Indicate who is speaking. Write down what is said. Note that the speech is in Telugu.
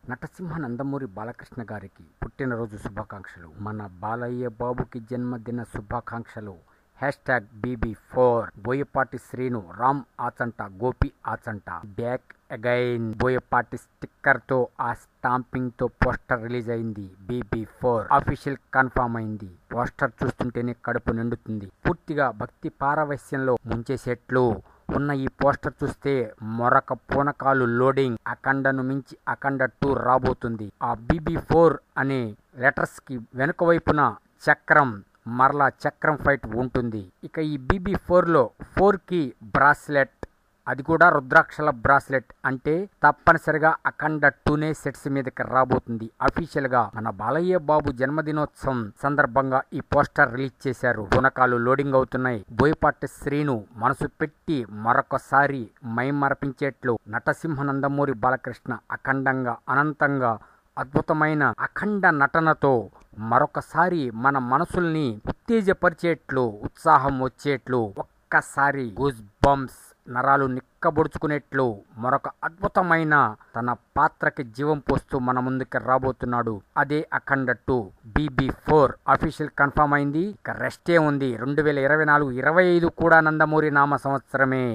Speaker 1: నటసింహ నందమూరి బాలకృష్ణ గారికి పుట్టినరోజు శుభాకాంక్షలు. మన బాలయ్య బాబుకి జన్మదిన శుభాకాంక్షలు. #BB4 Boyapati Srinu, Ram Achanta, Gopi Achanta back again. Boyapati sticker తో ఆ స్టాంపింగ్ తో పోస్టర్ రిలీజ్ అయింది. BB4 అఫీషియల్ కన్ఫర్మ్ అయింది. పోస్టర్ చూస్తుంటేనే కడుపు నిండుతుంది. పూర్తిగా భక్తి పారవస్యంలో ముంచేసేట్లు ఉన్న ఈ పోస్టర్ చూస్తే మరొక పూనకాలు లోడింగ్. అఖండను మించి అఖండ 2 రాబోతుంది. ఆ BB4 అనే లెటర్స్ కి వెనుక వైపున చక్రం, మరలా చక్రం ఫైట్ ఉంటుంది. ఇక ఈ BB4 లో 4 కి బ్రాస్లెట్, అది కూడా రుద్రాక్షల బ్రాస్లెట్. అంటే తప్పనిసరిగా అఖండ 2నే సెట్స్ మీదకి రాబోతుంది. అఫీషియల్ గా మన బాలయ్య బాబు జన్మదినోత్సవం సందర్భంగా ఈ పోస్టర్ రిలీజ్ చేశారు. పునకాలు లోడింగ్ అవుతున్నాయి. బోయపాటి శ్రీను మనసు పెట్టి మరొకసారి మైమరపించేట్లు నటసింహ నందమూరి బాలకృష్ణ అఖండంగా, అనంతంగా, అద్భుతమైన అఖండ నటనతో మరొకసారి మన మనసుల్ని ఉత్తేజపరిచేట్లు, ఉత్సాహం వచ్చేట్లు, ఒక్కసారి గూస్ బంప్స్, నరాలు నిక్కబొడుచుకునేట్లు మరొక అద్భుతమైన తన పాత్రకి జీవం పోస్తూ మన ముందుకి రాబోతున్నాడు. అదే అఖండ 2 BB4 అఫీషియల్ కన్ఫర్మ్ అయింది. ఇక రెస్టే ఉంది. 2024-25 కూడా నందమూరి నామ సంవత్సరమే.